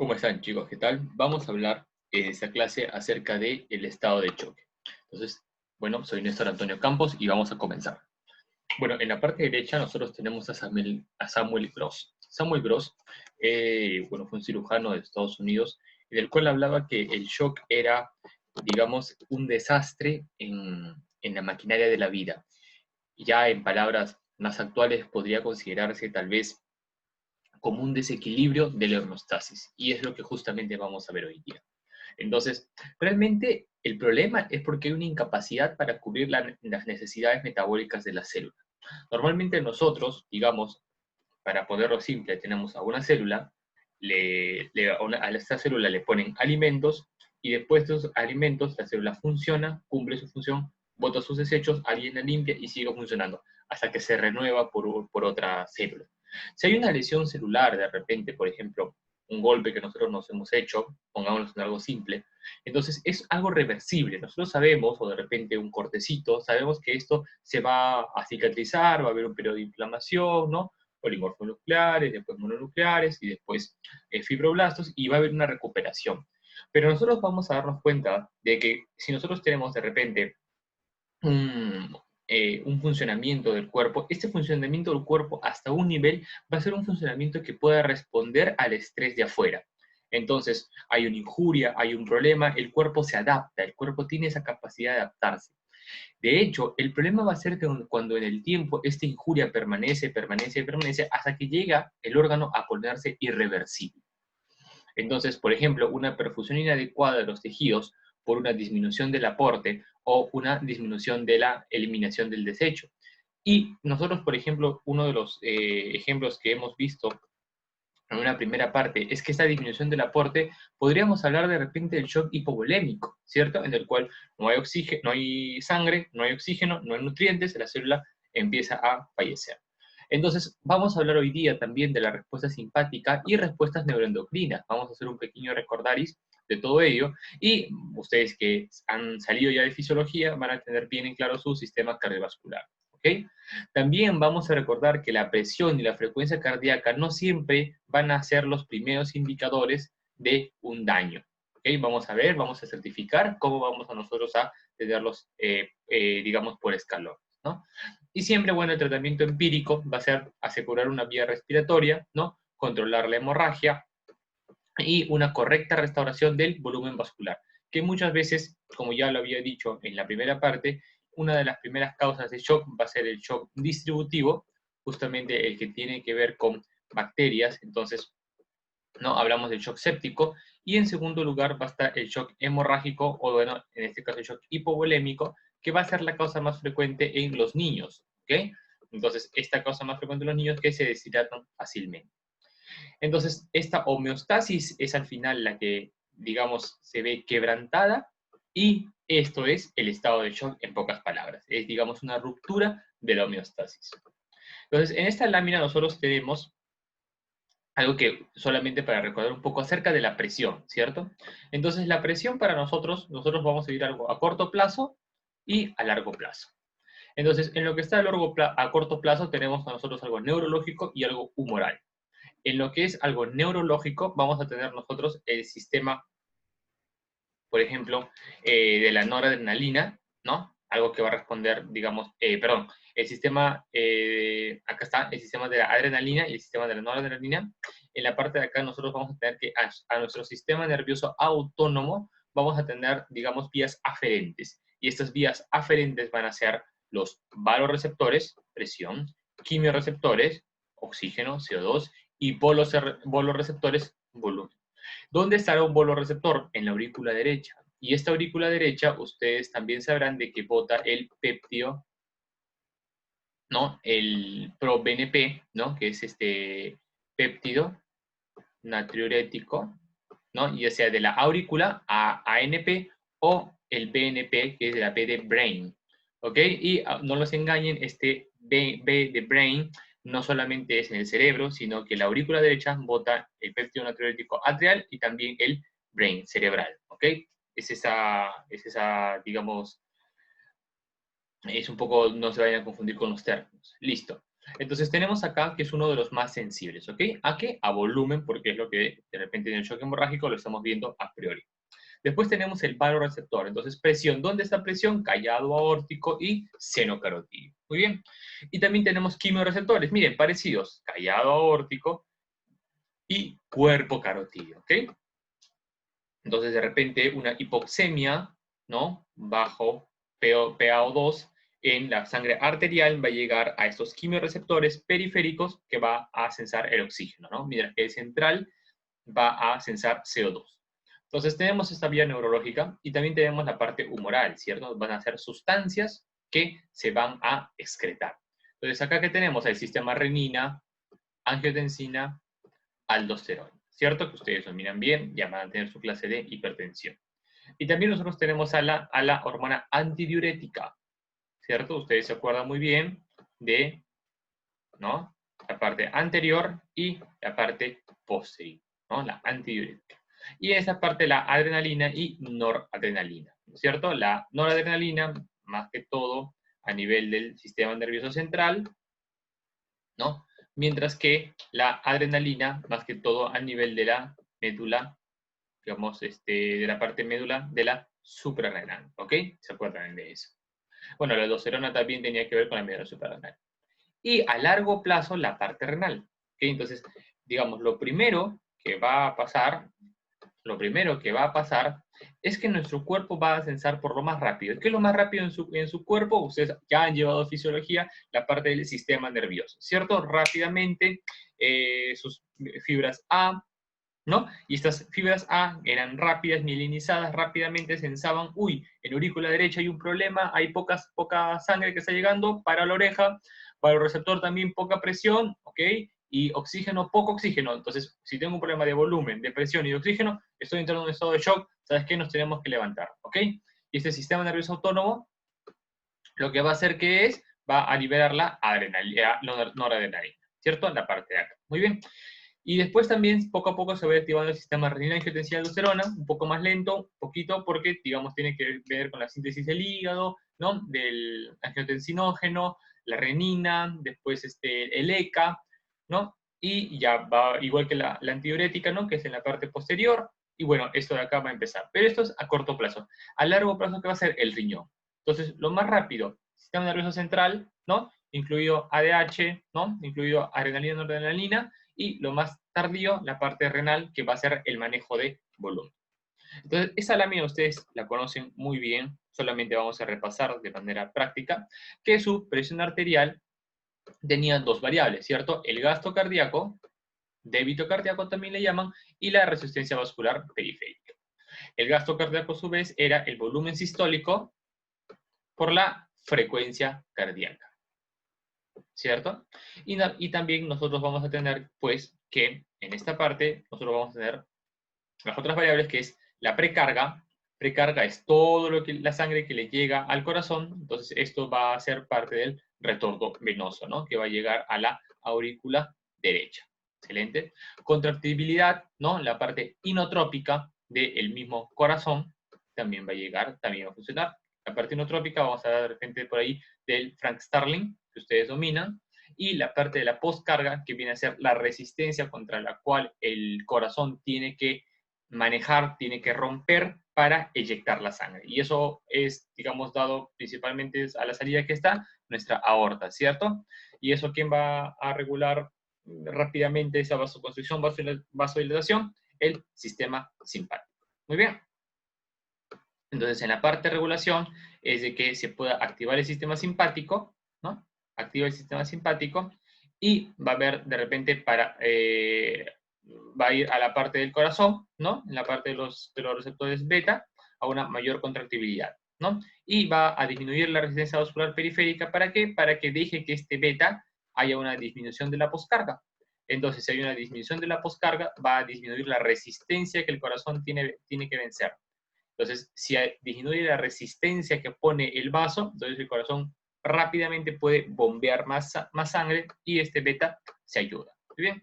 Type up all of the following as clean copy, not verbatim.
¿Cómo están, chicos? ¿Qué tal? Vamos a hablar en esta clase acerca del estado de choque. Entonces, bueno, soy Néstor Antonio Campos y vamos a comenzar. Bueno, en la parte derecha nosotros tenemos a Samuel Gross. Samuel Gross, bueno, fue un cirujano de Estados Unidos, en el cual hablaba que el shock era, digamos, un desastre en la maquinaria de la vida. Ya en palabras más actuales podría considerarse tal vez como un desequilibrio de la homeostasis, y es lo que justamente vamos a ver hoy día. Entonces, realmente el problema es porque hay una incapacidad para cubrir las necesidades metabólicas de la célula. Normalmente nosotros, digamos, para ponerlo simple, tenemos a una célula, a esta célula le ponen alimentos y después de esos alimentos la célula funciona, cumple su función, bota sus desechos, alguien la limpia y sigue funcionando hasta que se renueva por otra célula. Si hay una lesión celular de repente, por ejemplo, un golpe que nosotros nos hemos hecho, pongámoslo en algo simple, entonces es algo reversible. Nosotros sabemos, o de repente un cortecito, sabemos que esto se va a cicatrizar, va a haber un periodo de inflamación, ¿no? Polimorfonucleares, después mononucleares y después fibroblastos, y va a haber una recuperación. Pero nosotros vamos a darnos cuenta de que si nosotros tenemos de repente un funcionamiento del cuerpo, este funcionamiento del cuerpo hasta un nivel va a ser un funcionamiento que pueda responder al estrés de afuera. Entonces, hay una injuria, hay un problema, el cuerpo se adapta, el cuerpo tiene esa capacidad de adaptarse. De hecho, el problema va a ser que cuando en el tiempo esta injuria permanece, permanece, permanece, hasta que llega el órgano a ponerse irreversible. Entonces, por ejemplo, una perfusión inadecuada de los tejidos por una disminución del aporte o una disminución de la eliminación del desecho. Y nosotros, por ejemplo, uno de los ejemplos que hemos visto en una primera parte es que esta disminución del aporte, podríamos hablar de repente del shock hipovolémico, ¿cierto? En el cual no hay oxígeno, no hay sangre, no hay oxígeno, no hay nutrientes, la célula empieza a fallecer. Entonces, vamos a hablar hoy día también de la respuesta simpática y respuestas neuroendocrinas. Vamos a hacer un pequeño recordaris de todo ello, y ustedes que han salido ya de fisiología van a tener bien en claro su sistema cardiovascular, ¿ok? También vamos a recordar que la presión y la frecuencia cardíaca no siempre van a ser los primeros indicadores de un daño. ¿Okay? Vamos a ver, vamos a certificar cómo vamos a nosotros a tenerlos, digamos, por escalón, ¿no? Y siempre, bueno, el tratamiento empírico va a ser asegurar una vía respiratoria, ¿no? Controlar la hemorragia y una correcta restauración del volumen vascular, que muchas veces, como ya lo había dicho en la primera parte, una de las primeras causas de shock va a ser el shock distributivo, justamente el que tiene que ver con bacterias. Entonces, ¿no? Hablamos del shock séptico, y en segundo lugar va a estar el shock hemorrágico, o bueno, en este caso el shock hipovolémico, que va a ser la causa más frecuente en los niños, ¿ok? Entonces, esta causa más frecuente en los niños que se deshidratan fácilmente. Entonces, esta homeostasis es al final la que, digamos, se ve quebrantada, y esto es el estado de shock en pocas palabras. Es, digamos, una ruptura de la homeostasis. Entonces, en esta lámina nosotros tenemos algo que solamente para recordar un poco acerca de la presión, ¿cierto? Entonces, la presión para nosotros vamos a ir algo a corto plazo y a largo plazo. Entonces, en lo que está a corto plazo tenemos a nosotros algo neurológico y algo humoral. En lo que es algo neurológico, vamos a tener nosotros el sistema, por ejemplo, de la noradrenalina, ¿no? Algo que va a responder, digamos, perdón, el sistema, acá está, el sistema de la adrenalina y el sistema de la noradrenalina. En la parte de acá nosotros vamos a tener que a nuestro sistema nervioso autónomo vamos a tener, digamos, vías aferentes. Y estas vías aferentes van a ser los vasoreceptores, presión, quimiorreceptores, oxígeno, CO2, y boloreceptores, volumen. ¿Dónde estará un boloreceptor? En la aurícula derecha. Y esta aurícula derecha, ustedes también sabrán de que bota el péptido, ¿no? El proBNP, ¿no? Que es este péptido natriurético, ¿no? Ya sea de la aurícula a ANP, o el BNP, que es de la B de brain, ¿ok? Y no los engañen, este B de brain no solamente es en el cerebro, sino que la aurícula derecha bota el péptido natriurético atrial y también el brain cerebral, ¿ok? Digamos, es un poco, no se vayan a confundir con los términos. Listo. Entonces tenemos acá que es uno de los más sensibles, ¿ok? ¿A qué? A volumen, porque es lo que de repente en el shock hemorrágico lo estamos viendo a priori. Después tenemos el vasoreceptor, entonces presión. ¿Dónde está presión? Callado aórtico y seno carotídeo. Muy bien. Y también tenemos quimioreceptores, miren, parecidos, callado aórtico y cuerpo carotídeo, ¿ok? Entonces de repente una hipoxemia, ¿no? Bajo PaO2 en la sangre arterial va a llegar a estos quimioreceptores periféricos que va a sensar el oxígeno, ¿no? Mientras que el central va a sensar CO2. Entonces tenemos esta vía neurológica y también tenemos la parte humoral, ¿cierto? Van a ser sustancias que se van a excretar. Entonces acá que tenemos el sistema renina, angiotensina, aldosterona, ¿cierto? Que ustedes dominan bien, ya van a tener su clase de hipertensión. Y también nosotros tenemos a la hormona antidiurética, ¿cierto? Ustedes se acuerdan muy bien de, ¿no? La parte anterior y la parte posterior, ¿no? La antidiurética. Y esa parte la adrenalina y noradrenalina, ¿cierto? La noradrenalina, más que todo, a nivel del sistema nervioso central, ¿no? Mientras que la adrenalina, más que todo, a nivel de la médula, digamos, de la parte médula de la suprarrenal, ¿ok? ¿Se acuerdan de eso? Bueno, la aldosterona también tenía que ver con la médula suprarrenal. Y a largo plazo, la parte renal, ¿ok? Entonces, digamos, lo primero que va a pasar es que nuestro cuerpo va a sensar por lo más rápido. ¿Qué es lo más rápido en su cuerpo? Ustedes ya han llevado fisiología, la parte del sistema nervioso, ¿cierto? Rápidamente, sus fibras A, ¿no? Y estas fibras A eran rápidas, mielinizadas, rápidamente sensaban, uy, en la aurícula derecha hay un problema, hay poca sangre que está llegando para la oreja, para el receptor también poca presión, ¿ok? Y oxígeno, poco oxígeno. Entonces, si tengo un problema de volumen, de presión y de oxígeno, estoy entrando en un estado de shock, ¿sabes qué? Nos tenemos que levantar, ¿ok? Y este sistema nervioso autónomo, lo que va a hacer que es, va a liberar la adrenalina, la noradrenalina, ¿cierto? En la parte de acá. Muy bien. Y después también poco a poco se va activando el sistema renina angiotensina aldosterona, un poco más lento, un poquito, porque digamos tiene que ver con la síntesis del hígado, ¿no? Del angiotensinógeno, la renina, después el ECA, ¿no? Y ya va igual que la antidiurética, ¿no? Que es en la parte posterior. Y bueno, esto de acá va a empezar. Pero esto es a corto plazo. A largo plazo, ¿qué va a ser? El riñón. Entonces, lo más rápido, sistema nervioso central, ¿no? Incluido ADH, ¿no? Incluido adrenalina, noradrenalina, y lo más tardío, la parte renal, que va a ser el manejo de volumen. Entonces, esa lámina ustedes la conocen muy bien, solamente vamos a repasar de manera práctica, que su presión arterial tenía dos variables, ¿cierto? El gasto cardíaco, débito cardíaco también le llaman, y la resistencia vascular periférica. El gasto cardíaco, a su vez, era el volumen sistólico por la frecuencia cardíaca, ¿cierto? Y también nosotros vamos a tener, pues, que en esta parte nosotros vamos a tener las otras variables, que es la precarga. Precarga es todo lo que la sangre que le llega al corazón, entonces esto va a ser parte del retorno venoso, ¿no? Que va a llegar a la aurícula derecha. Excelente. Contractibilidad, ¿no? La parte inotrópica del mismo corazón también va a llegar, también va a funcionar. La parte inotrópica, vamos a ver de repente por ahí del Frank Starling, que ustedes dominan, y la parte de la postcarga, que viene a ser la resistencia contra la cual el corazón tiene que manejar, tiene que romper para eyectar la sangre. Y eso es, digamos, dado principalmente a la salida que está nuestra aorta, ¿cierto? Y eso, ¿quién va a regular rápidamente esa vasoconstricción, vasodilatación? El sistema simpático. Muy bien. Entonces, en la parte de regulación es de que se pueda activar el sistema simpático, ¿no? Activa el sistema simpático y va a haber de repente va a ir a la parte del corazón, ¿no? En la parte de los receptores beta, a una mayor contractibilidad, ¿no? Y va a disminuir la resistencia vascular periférica. ¿Para qué? Para que deje que este beta haya una disminución de la poscarga. Entonces, si hay una disminución de la poscarga, va a disminuir la resistencia que el corazón tiene que vencer. Entonces, si disminuye la resistencia que pone el vaso, entonces el corazón rápidamente puede bombear más sangre y este beta se ayuda. ¿Muy bien?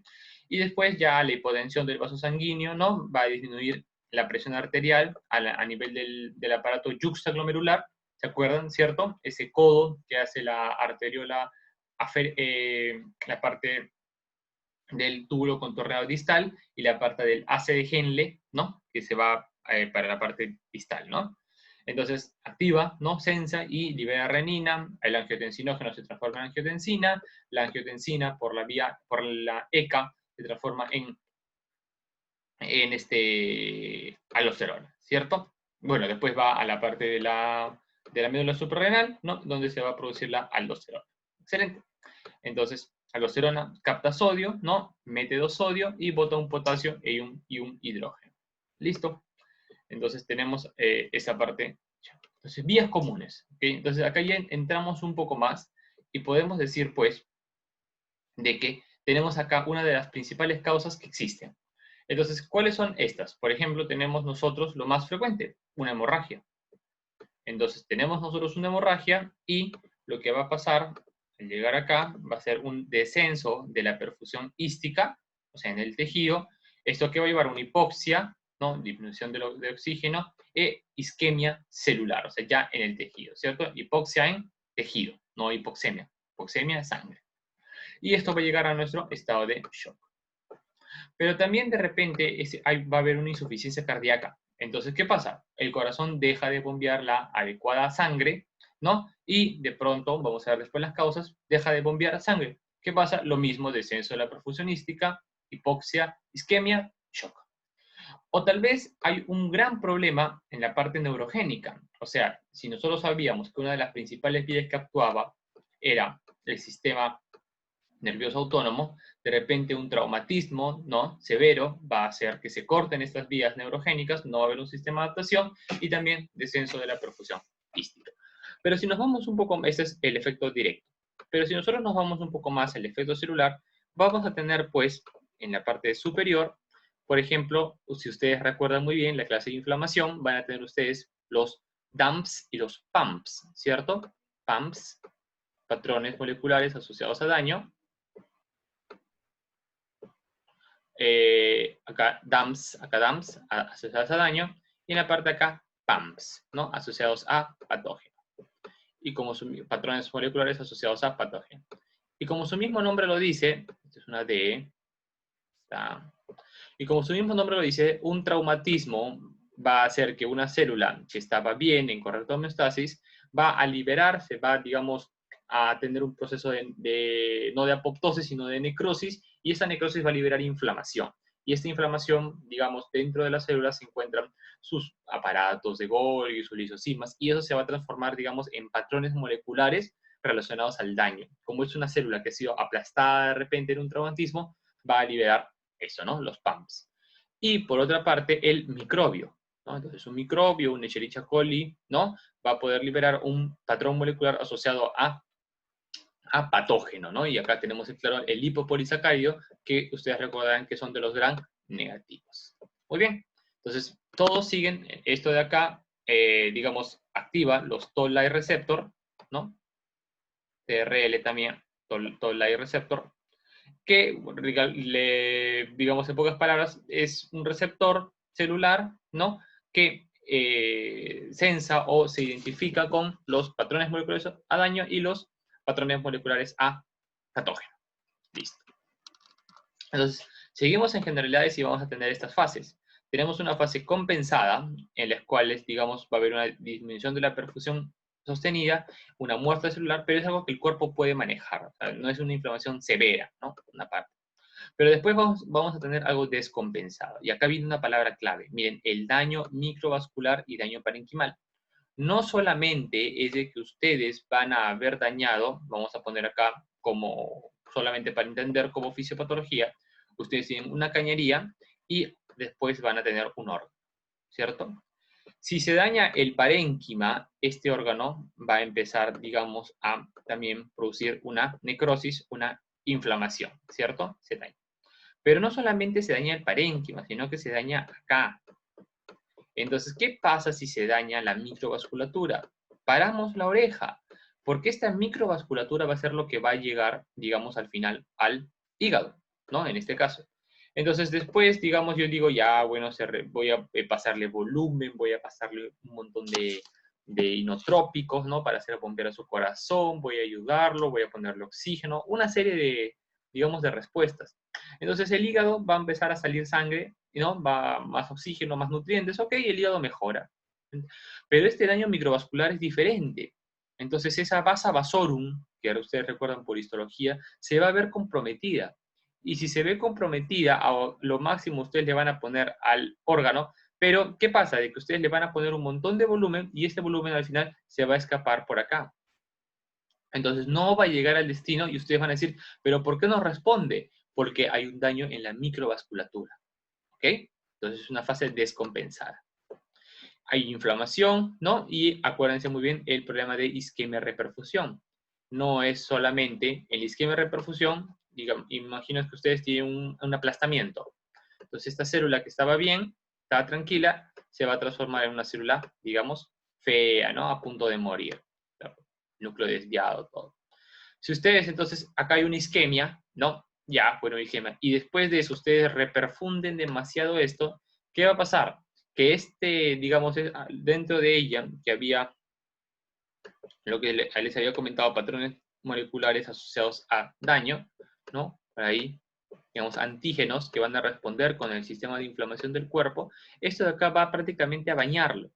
Y después ya la hipotensión del vaso sanguíneo, ¿no? Va a disminuir la presión arterial a nivel del aparato yuxtaglomerular. ¿Se acuerdan, cierto? Ese codo que hace la arteriola la parte del túbulo contorneado distal y la parte del ACE de Henle, ¿no? Que se va para la parte distal, ¿no? Entonces, activa, ¿no? Sensa y libera renina, el angiotensinógeno se transforma en angiotensina, la angiotensina por la ECA se transforma en aldosterona, ¿cierto? Bueno, después va a la parte de la médula suprarrenal, ¿no? Donde se va a producir la aldosterona. Excelente. Entonces, aldosterona capta sodio, ¿no? Mete 2 sodio y bota un potasio y un hidrógeno. ¿Listo? Entonces tenemos esa parte. Entonces, vías comunes. ¿Okay? Entonces, acá ya entramos un poco más y podemos decir, pues, de que tenemos acá una de las principales causas que existen. Entonces, ¿cuáles son estas? Por ejemplo, tenemos nosotros lo más frecuente, una hemorragia. Entonces, tenemos nosotros una hemorragia y lo que va a pasar al llegar acá va a ser un descenso de la perfusión ística, o sea, en el tejido. Esto que va a llevar a una hipoxia, ¿no? Disminución de oxígeno, e isquemia celular, o sea, ya en el tejido, ¿cierto? Hipoxia en tejido, no hipoxemia. Hipoxemia es sangre. Y esto va a llegar a nuestro estado de shock. Pero también de repente va a haber una insuficiencia cardíaca. Entonces, ¿qué pasa? El corazón deja de bombear la adecuada sangre, ¿no? Y de pronto, vamos a ver después las causas, deja de bombear sangre. ¿Qué pasa? Lo mismo, descenso de la perfusionística, hipoxia, isquemia, shock. O tal vez hay un gran problema en la parte neurogénica. O sea, si nosotros sabíamos que una de las principales vías que actuaba era el sistema nervioso autónomo, de repente un traumatismo, ¿no? Severo va a hacer que se corten estas vías neurogénicas, no va a haber un sistema de adaptación y también descenso de la perfusión ística. Pero si nos vamos un poco, ese es el efecto directo. Pero si nosotros nos vamos un poco más al efecto celular, vamos a tener pues en la parte superior, por ejemplo, si ustedes recuerdan muy bien la clase de inflamación, van a tener ustedes los DAMPs y los PAMPs, ¿cierto? PAMPs, patrones moleculares asociados a daño, acá DAMPs, asociados a daño, y en la parte de acá PAMPs, ¿no? Asociados a patógeno. Y como patrones moleculares asociados a patógeno. Y como su mismo nombre lo dice, esta es una D, está, y como su mismo nombre lo dice, un traumatismo va a hacer que una célula que estaba bien, en correcta homeostasis, va a liberarse, va, digamos, a tener un proceso no de apoptosis, sino de necrosis, y esa necrosis va a liberar inflamación. Y esta inflamación, digamos, dentro de las células se encuentran sus aparatos de Golgi, sus lisosimas, y eso se va a transformar, digamos, en patrones moleculares relacionados al daño. Como es una célula que ha sido aplastada de repente en un traumatismo, va a liberar eso, ¿no? Los PAMPs. Y por otra parte, el microbio, ¿no? Entonces, un microbio, un Escherichia coli, ¿no? Va a poder liberar un patrón molecular asociado a patógeno, ¿no? Y acá tenemos claro el lipopolisacárido, que ustedes recordarán que son de los gram negativos. Muy bien, entonces todos siguen esto de acá, digamos, activa los toll-like receptor, ¿no? TRL también, toll-like receptor, que, digamos en pocas palabras, es un receptor celular, ¿no? Que sensa o se identifica con los patrones moleculares a daño y los patrones moleculares a patógeno. Listo. Entonces, seguimos en generalidades y vamos a tener estas fases. Tenemos una fase compensada, en las cuales, digamos, va a haber una disminución de la perfusión sostenida, una muerte celular, pero es algo que el cuerpo puede manejar. O sea, no es una inflamación severa, ¿no? Una parte. Pero después vamos a tener algo descompensado. Y acá viene una palabra clave. Miren, el daño microvascular y daño parenquimal. No solamente es de que ustedes van a haber dañado, vamos a poner acá como solamente para entender como fisiopatología, ustedes tienen una cañería y después van a tener un órgano, ¿cierto? Si se daña el parénquima, este órgano va a empezar, digamos, a también producir una necrosis, una inflamación, ¿cierto? Se daña. Pero no solamente se daña el parénquima, sino que se daña acá. Entonces, ¿qué pasa si se daña la microvasculatura? Paramos la oreja, porque esta microvasculatura va a ser lo que va a llegar, digamos, al final al hígado, ¿no? En este caso. Entonces, después, digamos, yo digo, ya, bueno, voy a pasarle volumen, voy a pasarle un montón inotrópicos, ¿no? Para hacer bombear a su corazón, voy a ayudarlo, voy a ponerle oxígeno, una serie de, digamos, de respuestas. Entonces el hígado va a empezar a salir sangre, ¿no? Va más oxígeno, más nutrientes, ok, el hígado mejora. Pero este daño microvascular es diferente. Entonces esa vasa vasorum, que ahora ustedes recuerdan por histología, se va a ver comprometida. Y si se ve comprometida, a lo máximo ustedes le van a poner al órgano, pero ¿qué pasa? De que ustedes le van a poner un montón de volumen y este volumen al final se va a escapar por acá. Entonces no va a llegar al destino y ustedes van a decir, ¿pero por qué no responde? Porque hay un daño en la microvasculatura. ¿Ok? Entonces es una fase descompensada. Hay inflamación, ¿no? Y acuérdense muy bien el problema de isquemia-reperfusión. No es solamente el isquemia-reperfusión, digamos, imagino que ustedes tienen un aplastamiento. Entonces esta célula que estaba bien, estaba tranquila, se va a transformar en una célula, digamos, fea, ¿no? A punto de morir. Núcleo desviado, todo. Si ustedes, entonces, acá hay una isquemia, ¿no? Ya, bueno, isquemia. Y después de eso ustedes reperfunden demasiado esto, ¿qué va a pasar? Que digamos, dentro de ella, que había, lo que les había comentado, patrones moleculares asociados a daño, ¿no? Por ahí, digamos, antígenos que van a responder con el sistema de inflamación del cuerpo, esto de acá va prácticamente a bañarlo.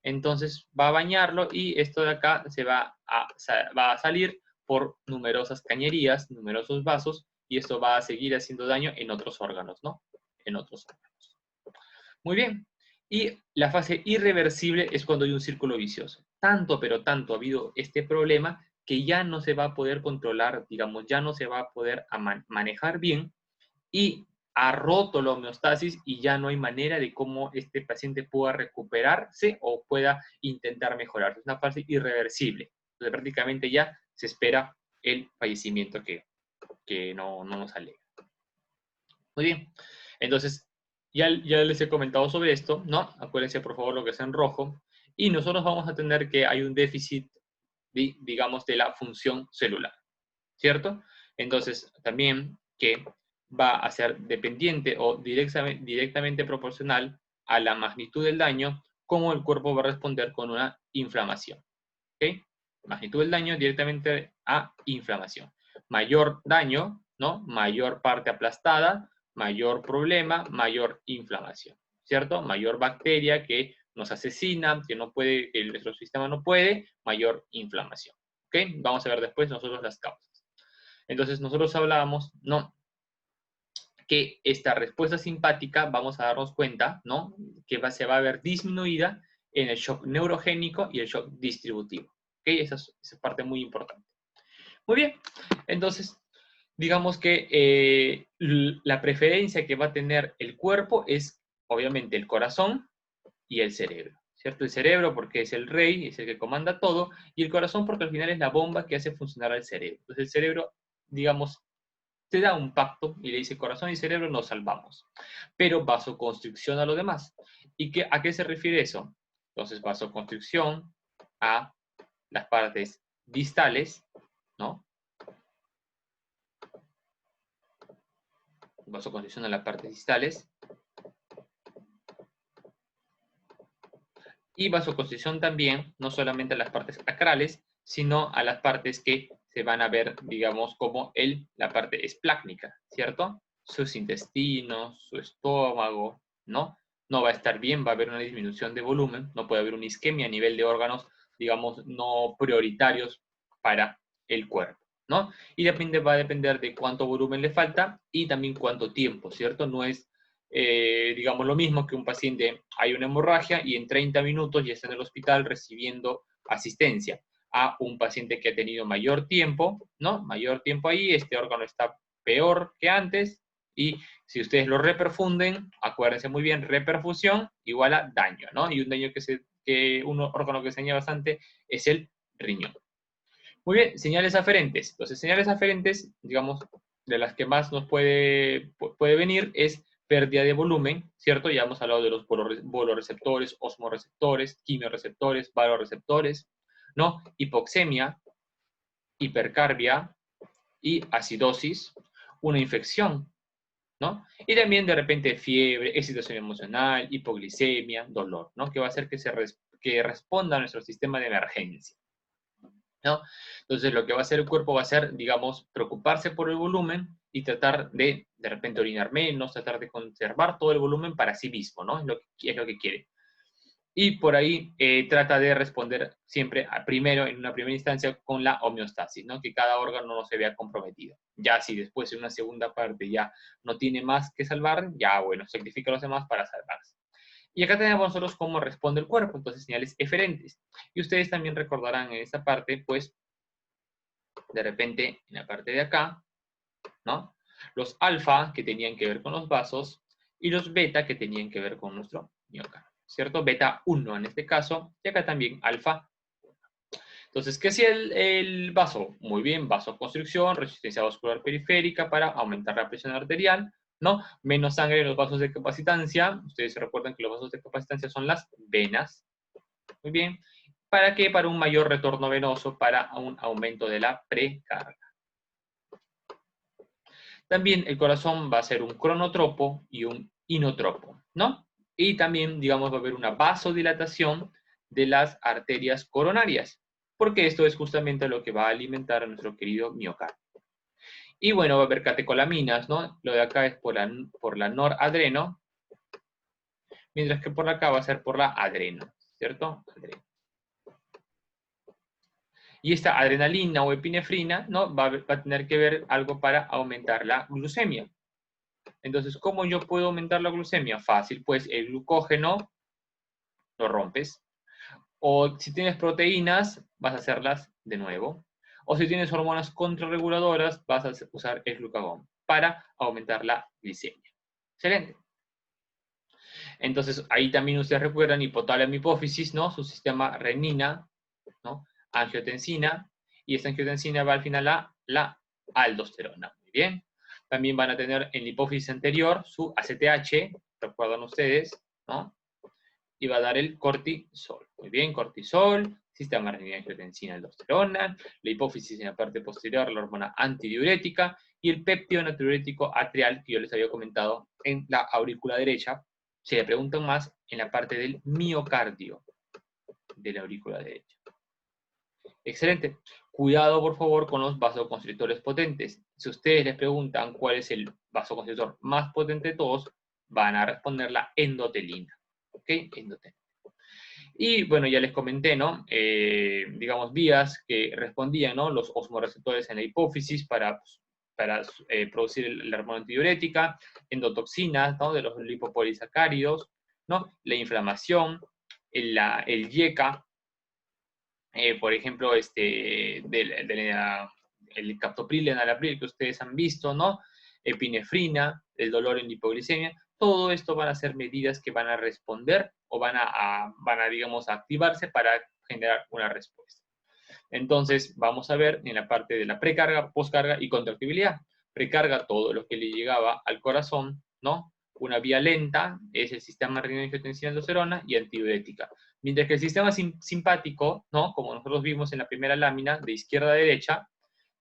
Entonces va a bañarlo y esto de acá va a salir por numerosas cañerías, numerosos vasos, y esto va a seguir haciendo daño en otros órganos, ¿no? En otros órganos. Muy bien. Y la fase irreversible es cuando hay un círculo vicioso. Tanto, pero tanto ha habido este problema que ya no se va a poder controlar, digamos, ya no se va a poder manejar bien y ha roto la homeostasis y ya no hay manera de cómo este paciente pueda recuperarse o pueda intentar mejorar. Es una fase irreversible. Entonces prácticamente ya se espera el fallecimiento que no nos alega. Muy bien. Entonces, ya les he comentado sobre esto, ¿no? Acuérdense, por favor, lo que es en rojo. Y nosotros vamos a tener que hay un déficit, digamos, de la función celular, ¿cierto? Entonces, también que va a ser dependiente o directamente proporcional a la magnitud del daño, cómo el cuerpo va a responder con una inflamación. ¿Ok? Magnitud del daño directamente a inflamación. Mayor daño, ¿no? Mayor parte aplastada, mayor problema, mayor inflamación, ¿cierto? Mayor bacteria que nos asesina, que no puede, que nuestro sistema no puede, mayor inflamación. ¿Ok? Vamos a ver después nosotros las causas. Entonces nosotros hablábamos, ¿no? Que esta respuesta simpática, vamos a darnos cuenta, ¿no? Que se va a ver disminuida en el shock neurogénico y el shock distributivo. ¿Ok? Esa es parte muy importante. Muy bien, entonces, digamos que la preferencia que va a tener el cuerpo es, obviamente, el corazón y el cerebro, ¿cierto? El cerebro porque es el rey, es el que comanda todo, y el corazón porque al final es la bomba que hace funcionar al cerebro. Entonces el cerebro, digamos, te da un pacto y le dice corazón y cerebro nos salvamos, pero vasoconstricción a lo demás. ¿Y a qué se refiere eso? Entonces vasoconstricción a las partes distales, ¿no? Vasoconstricción a las partes distales. Y vasoconstricción también, no solamente a las partes acrales, sino a las partes que se van a ver, digamos, como la parte esplácnica, ¿cierto? Sus intestinos, su estómago, ¿no? No va a estar bien, va a haber una disminución de volumen, no puede haber una isquemia a nivel de órganos, digamos, no prioritarios para el cuerpo, ¿no? Y va a depender de cuánto volumen le falta y también cuánto tiempo, ¿cierto? No es digamos, lo mismo que un paciente, hay una hemorragia y en 30 minutos ya está en el hospital recibiendo asistencia, a un paciente que ha tenido mayor tiempo, ¿no? Mayor tiempo ahí, este órgano está peor que antes y si ustedes lo reperfunden, acuérdense muy bien, reperfusión igual a daño, ¿no? Y un daño un órgano que se daña bastante es el riñón. Muy bien, señales aferentes. Entonces, señales aferentes, digamos, de las que más nos puede venir es pérdida de volumen, ¿cierto? Ya hemos hablado de los boloreceptores, osmoreceptores, quimioreceptores, varoreceptores, ¿no? Hipoxemia, hipercarbia y acidosis, una infección, ¿no? Y también de repente fiebre, excitación emocional, hipoglicemia, dolor, ¿no? Que va a hacer que que responda a nuestro sistema de emergencia, ¿no? Entonces, lo que va a hacer el cuerpo va a ser, digamos, preocuparse por el volumen y tratar de repente, orinar menos, tratar de conservar todo el volumen para sí mismo, ¿no? Es lo que quiere. Y por ahí trata de responder siempre primero, en una primera instancia, con la homeostasis, ¿no? Que cada órgano no se vea comprometido. Ya si después en una segunda parte ya no tiene más que salvar, ya bueno, sacrifica a los demás para salvarse. Y acá tenemos nosotros cómo responde el cuerpo, entonces señales eferentes. Y ustedes también recordarán en esta parte, pues, de repente, en la parte de acá, ¿no? Los alfa, que tenían que ver con los vasos, y los beta, que tenían que ver con nuestro miocardio, ¿cierto? Beta 1 en este caso, y acá también alfa. Entonces, ¿qué hacía el vaso? Muy bien, vasoconstricción, resistencia vascular periférica para aumentar la presión arterial, ¿no? Menos sangre en los vasos de capacitancia. Ustedes se recuerdan que los vasos de capacitancia son las venas. Muy bien. ¿Para qué? Para un mayor retorno venoso, para un aumento de la precarga. También el corazón va a ser un cronotropo y un inotropo, ¿no? Y también, digamos, va a haber una vasodilatación de las arterias coronarias, porque esto es justamente lo que va a alimentar a nuestro querido miocardio. Y bueno, va a haber catecolaminas, ¿no? Lo de acá es por la noradreno, mientras que por acá va a ser por la adreno, ¿cierto? Adreno. Y esta adrenalina o epinefrina, ¿no? Va a tener que ver algo para aumentar la glucemia. Entonces, ¿cómo yo puedo aumentar la glucemia? Fácil, pues el glucógeno lo rompes. O si tienes proteínas, vas a hacerlas de nuevo. O si tienes hormonas contrarreguladoras, vas a usar el glucagón para aumentar la glicemia. Excelente. Entonces, ahí también ustedes recuerdan hipotálamo hipófisis, ¿no? Su sistema renina, ¿no? Angiotensina, y esta angiotensina va al final a la aldosterona. Muy bien. También van a tener en la hipófisis anterior su ACTH, recuerdan ustedes, ¿no? Y va a dar el cortisol. Muy bien, cortisol, sistema renina, angiotensina, aldosterona, la hipófisis en la parte posterior, la hormona antidiurética, y el péptido natriurético atrial, que yo les había comentado en la aurícula derecha. Se le preguntan más en la parte del miocardio de la aurícula derecha. Excelente. Cuidado, por favor, con los vasoconstrictores potentes. Si ustedes les preguntan cuál es el vasoconstrictor más potente de todos, van a responder la endotelina. ¿Ok? Endotelina. Y bueno, ya les comenté, ¿no? Digamos, vías que respondían, ¿no? Los osmoreceptores en la hipófisis para producir la hormona antidiurética, endotoxinas, ¿no? De los lipopolisacáridos, ¿no? La inflamación, el YECA, por ejemplo, el captopril, enalapril que ustedes han visto, ¿no? Epinefrina, el dolor en hipoglicemia, todo esto van a ser medidas que van a responder o van a digamos, a activarse para generar una respuesta. Entonces, vamos a ver en la parte de la precarga, poscarga y contractibilidad. Precarga, todo lo que le llegaba al corazón, ¿no? Una vía lenta es el sistema renina-angiotensina-aldosterona y antidiurética. Mientras que el sistema simpático, ¿no? Como nosotros vimos en la primera lámina, de izquierda a derecha,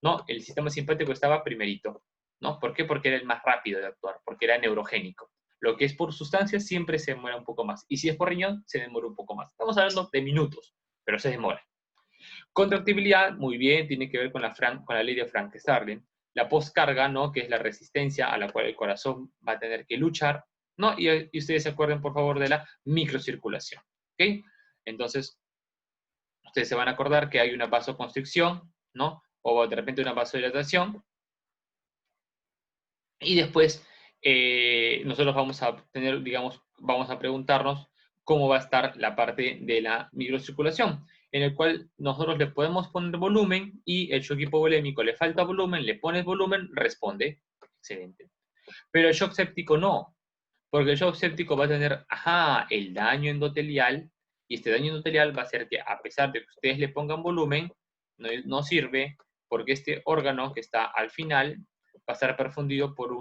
¿no? El sistema simpático estaba primerito, ¿no? ¿Por qué? Porque era el más rápido de actuar, porque era neurogénico. Lo que es por sustancia siempre se demora un poco más. Y si es por riñón, se demora un poco más. Estamos hablando de minutos, pero se demora. Contractibilidad, muy bien, tiene que ver con la ley de Frank-Starling. La postcarga, ¿no? Que es la resistencia a la cual el corazón va a tener que luchar, ¿no? Y ustedes se acuerden, por favor, de la microcirculación, ¿ok? Entonces, ustedes se van a acordar que hay una vasoconstricción, ¿no? O de repente una vasodilatación. Y después, nosotros vamos a tener, digamos, vamos a preguntarnos cómo va a estar la parte de la microcirculación, en el cual nosotros le podemos poner volumen y el shock hipovolémico le falta volumen, le pones volumen, responde. Excelente. Pero el shock séptico no, porque el shock séptico va a tener, el daño endotelial, y este daño endotelial va a hacer que, a pesar de que ustedes le pongan volumen, no sirve, porque este órgano que está al final va a estar perfundido por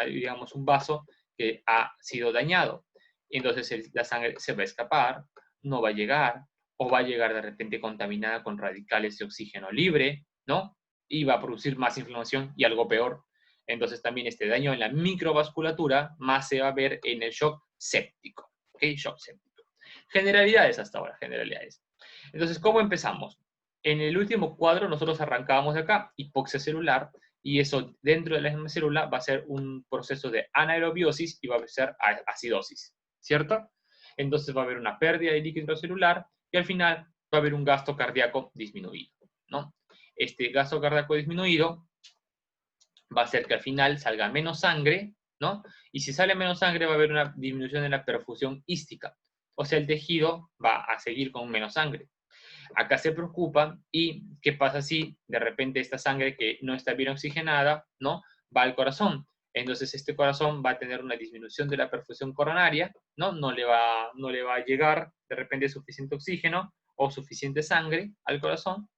digamos, un vaso que ha sido dañado. Entonces la sangre se va a escapar, no va a llegar, o va a llegar de repente contaminada con radicales de oxígeno libre, ¿no? Y va a producir más inflamación y algo peor. Entonces también este daño en la microvasculatura más se va a ver en el shock séptico. ¿Ok? Shock séptico. Generalidades hasta ahora, generalidades. Entonces, ¿cómo empezamos? En el último cuadro nosotros arrancábamos de acá, hipoxia celular, y eso dentro de la misma célula va a ser un proceso de anaerobiosis y va a ser acidosis, ¿cierto? Entonces va a haber una pérdida de líquido intracelular y al final va a haber un gasto cardíaco disminuido, ¿no? Este gasto cardíaco disminuido va a hacer que al final salga menos sangre, ¿no? Y si sale menos sangre va a haber una disminución de la perfusión ística. O sea, el tejido va a seguir con menos sangre. Acá se preocupa y qué pasa si de repente esta sangre que no está bien oxigenada, ¿no? Va al corazón. Entonces este corazón va a tener una disminución de la perfusión coronaria, ¿no? No le va a llegar de repente suficiente oxígeno o suficiente sangre al corazón.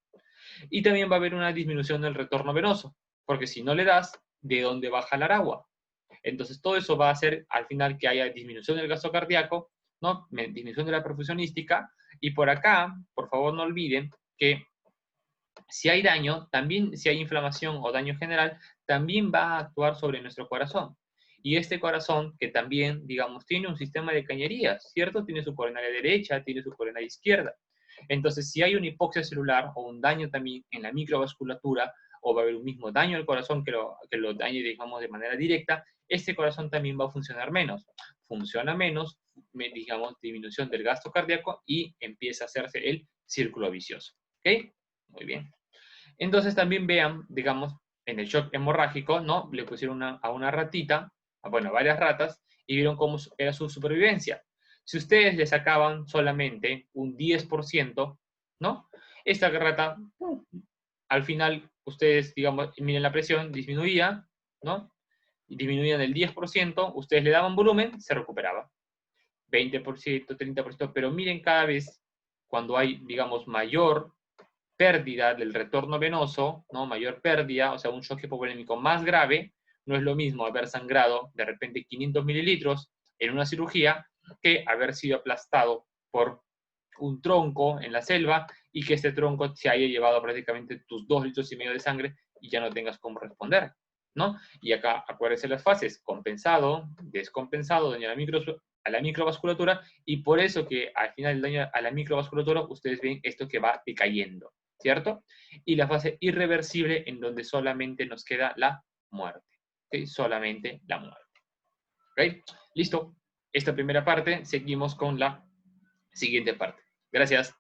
Y también va a haber una disminución del retorno venoso, porque si no le das, ¿de dónde va a jalar agua? Entonces todo eso va a hacer al final que haya disminución del gasto cardíaco, ¿no? Disminución de la perfusión ística, y por acá, por favor no olviden que si hay daño, también si hay inflamación o daño general, también va a actuar sobre nuestro corazón. Y este corazón, que también, digamos, tiene un sistema de cañerías, ¿cierto? Tiene su coronaria derecha, tiene su coronaria izquierda. Entonces, si hay una hipoxia celular o un daño también en la microvasculatura, o va a haber un mismo daño al corazón que lo dañe, digamos, de manera directa, este corazón también va a funcionar menos. Funciona menos, digamos, disminución del gasto cardíaco y empieza a hacerse el círculo vicioso. ¿Ok? Muy bien. Entonces también vean, digamos, en el shock hemorrágico, ¿no? Le pusieron a una ratita, bueno, varias ratas, y vieron cómo era su supervivencia. Si ustedes le sacaban solamente un 10%, ¿no? Esta rata, al final, ustedes, digamos, miren la presión, disminuía, ¿no? Y disminuían el 10%, ustedes le daban volumen, se recuperaba. 20%, 30%, pero miren cada vez cuando hay, digamos, mayor pérdida del retorno venoso, ¿no? Mayor pérdida, o sea, un shock hipovolémico más grave, no es lo mismo haber sangrado de repente 500 mililitros en una cirugía que haber sido aplastado por un tronco en la selva y que este tronco se haya llevado prácticamente tus 2,5 litros de sangre y ya no tengas cómo responder, ¿no? Y acá acuérdense las fases, compensado, descompensado, daño a la microvasculatura, y por eso que al final del daño a la microvasculatura ustedes ven esto que va decayendo, ¿cierto? Y la fase irreversible en donde solamente nos queda la muerte, ¿ok? Solamente la muerte, ¿ok? Listo. Esta primera parte, seguimos con la siguiente parte. Gracias.